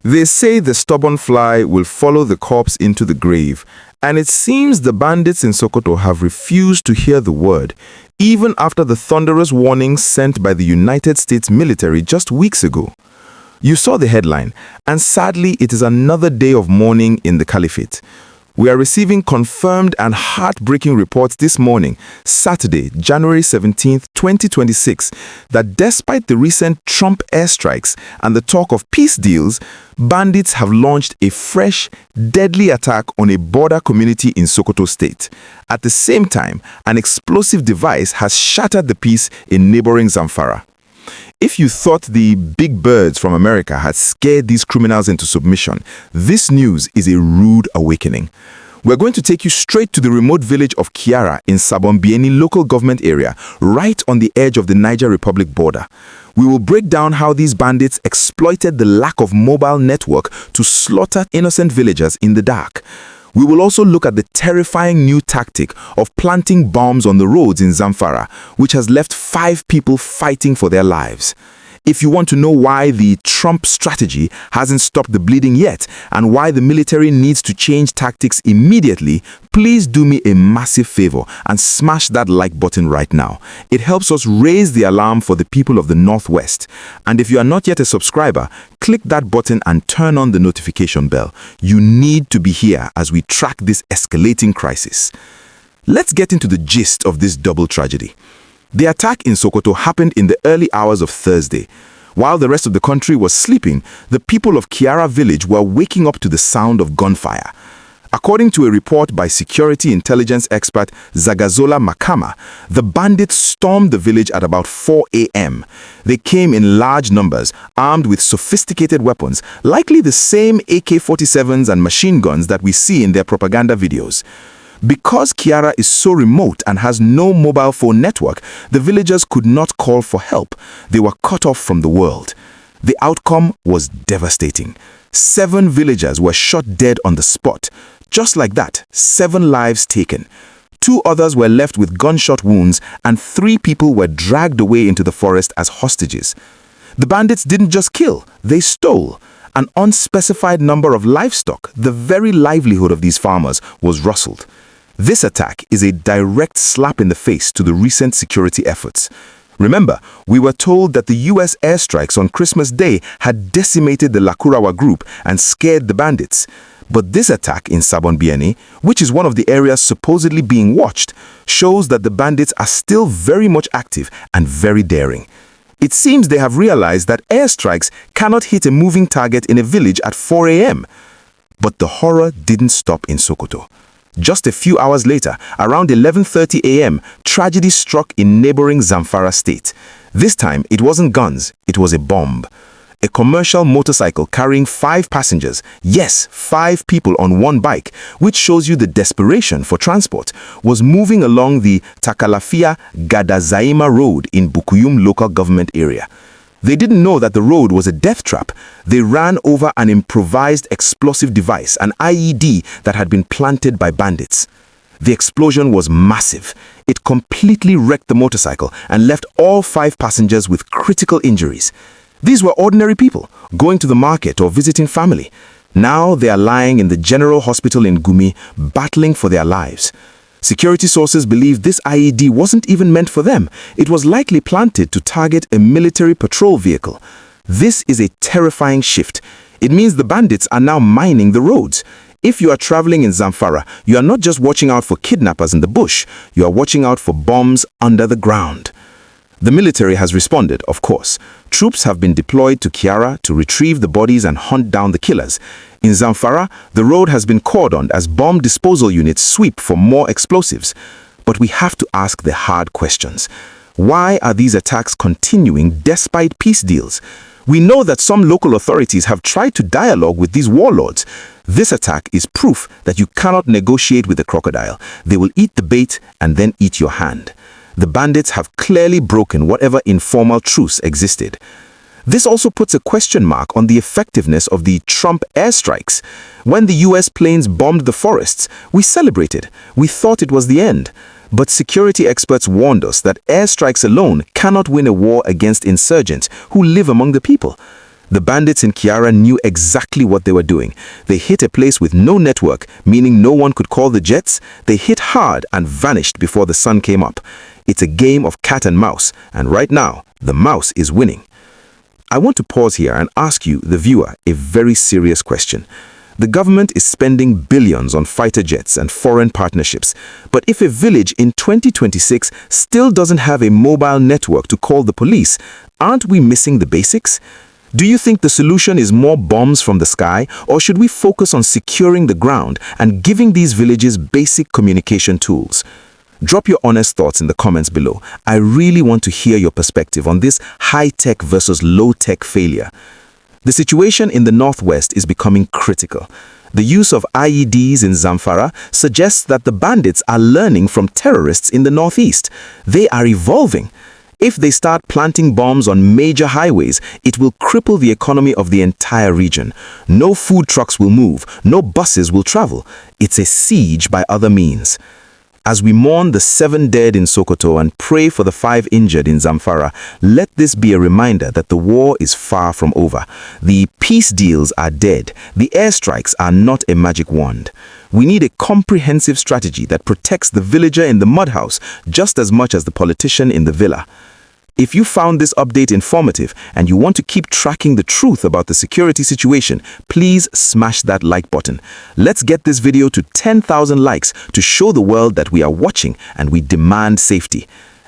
They say the stubborn fly will follow the corpse into the grave, and it seems the bandits in Sokoto have refused to hear the word, even after the thunderous warnings sent by the United States military just weeks ago. You saw the headline, and sadly it is another day of mourning in the Caliphate. We are receiving confirmed and heartbreaking reports this morning, Saturday, January 17, 2026, that despite the recent Trump airstrikes and the talk of peace deals, bandits have launched a fresh, deadly attack on a border community in Sokoto State. At the same time, an explosive device has shattered the peace in neighboring Zamfara. If you thought the big birds from America had scared these criminals into submission, this news is a rude awakening. We're going to take you straight to the remote village of Kiara in Sabon Birni local government area, right on the edge of the Niger Republic border. We will break down how these bandits exploited the lack of mobile network to slaughter innocent villagers in the dark. We will also look at the terrifying new tactic of planting bombs on the roads in Zamfara, which has left 5 people fighting for their lives. If you want to know why the Trump strategy hasn't stopped the bleeding yet and why the military needs to change tactics immediately, please do me a massive favor and smash that like button right now. It helps us raise the alarm for the people of the Northwest. And if you are not yet a subscriber, click that button and turn on the notification bell. You need to be here as we track this escalating crisis. Let's get into the gist of this double tragedy. The attack in Sokoto happened in the early hours of Thursday. While the rest of the country was sleeping, the people of Kyara village were waking up to the sound of gunfire. According to a report by security intelligence expert Zagazola Makama, the bandits stormed the village at about 4 a.m. They came in large numbers, armed with sophisticated weapons, likely the same AK-47s and machine guns that we see in their propaganda videos. Because Kiara is so remote and has no mobile phone network, the villagers could not call for help. They were cut off from the world. The outcome was devastating. 7 villagers were shot dead on the spot. Just like that, 7 lives taken. 2 others were left with gunshot wounds, and 3 people were dragged away into the forest as hostages. The bandits didn't just kill, they stole. An unspecified number of livestock, the very livelihood of these farmers, was rustled. This attack is a direct slap in the face to the recent security efforts. Remember, we were told that the US airstrikes on Christmas Day had decimated the Lakurawa group and scared the bandits. But this attack in Sabon Birni, which is one of the areas supposedly being watched, shows that the bandits are still very much active and very daring. It seems they have realized that airstrikes cannot hit a moving target in a village at 4 a.m. But the horror didn't stop in Sokoto. Just a few hours later, around 11:30 a.m., tragedy struck in neighboring Zamfara state. This time, it wasn't guns, it was a bomb. A commercial motorcycle carrying 5 passengers, yes, 5 people on one bike, which shows you the desperation for transport, was moving along the Takalafia Gadazaima Road in Bukuyum local government area. They didn't know that the road was a death trap. They ran over an improvised explosive device, an IED that had been planted by bandits. The explosion was massive. It completely wrecked the motorcycle and left all 5 passengers with critical injuries. These were ordinary people, going to the market or visiting family. Now they are lying in the General Hospital in Gumi, battling for their lives. Security sources believe this IED wasn't even meant for them. It was likely planted to target a military patrol vehicle. This is a terrifying shift. It means the bandits are now mining the roads. If you are traveling in Zamfara, you are not just watching out for kidnappers in the bush, you are watching out for bombs under the ground. The military has responded, of course. Troops have been deployed to Kiara to retrieve the bodies and hunt down the killers. In Zamfara, the road has been cordoned as bomb disposal units sweep for more explosives. But we have to ask the hard questions. Why are these attacks continuing despite peace deals? We know that some local authorities have tried to dialogue with these warlords. This attack is proof that you cannot negotiate with the crocodile. They will eat the bait and then eat your hand. The bandits have clearly broken whatever informal truce existed. This also puts a question mark on the effectiveness of the Trump airstrikes. When the US planes bombed the forests, we celebrated. We thought it was the end. But security experts warned us that airstrikes alone cannot win a war against insurgents who live among the people. The bandits in Kiara knew exactly what they were doing. They hit a place with no network, meaning no one could call the jets. They hit hard and vanished before the sun came up. It's a game of cat and mouse, and right now, the mouse is winning. I want to pause here and ask you, the viewer, a very serious question. The government is spending billions on fighter jets and foreign partnerships. But if a village in 2026 still doesn't have a mobile network to call the police, aren't we missing the basics? Do you think the solution is more bombs from the sky, or should we focus on securing the ground and giving these villages basic communication tools? Drop your honest thoughts in the comments below. I really want to hear your perspective on this high-tech versus low-tech failure. The situation in the northwest is becoming critical. The use of IEDs in Zamfara suggests that the bandits are learning from terrorists in the northeast. They are evolving. If they start planting bombs on major highways, it will cripple the economy of the entire region. No food trucks will move, no buses will travel. It's a siege by other means. As we mourn the 7 dead in Sokoto and pray for the 5 injured in Zamfara, let this be a reminder that the war is far from over. The peace deals are dead. The airstrikes are not a magic wand. We need a comprehensive strategy that protects the villager in the mud house just as much as the politician in the villa. If you found this update informative and you want to keep tracking the truth about the security situation, please smash that like button. Let's get this video to 10,000 likes to show the world that we are watching and we demand safety.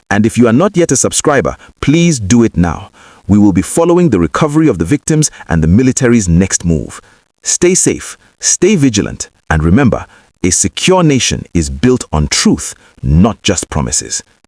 And if you are not yet a subscriber, please do it now. We will be following the recovery of the victims and the military's next move. Stay safe, stay vigilant, and remember, a secure nation is built on truth, not just promises.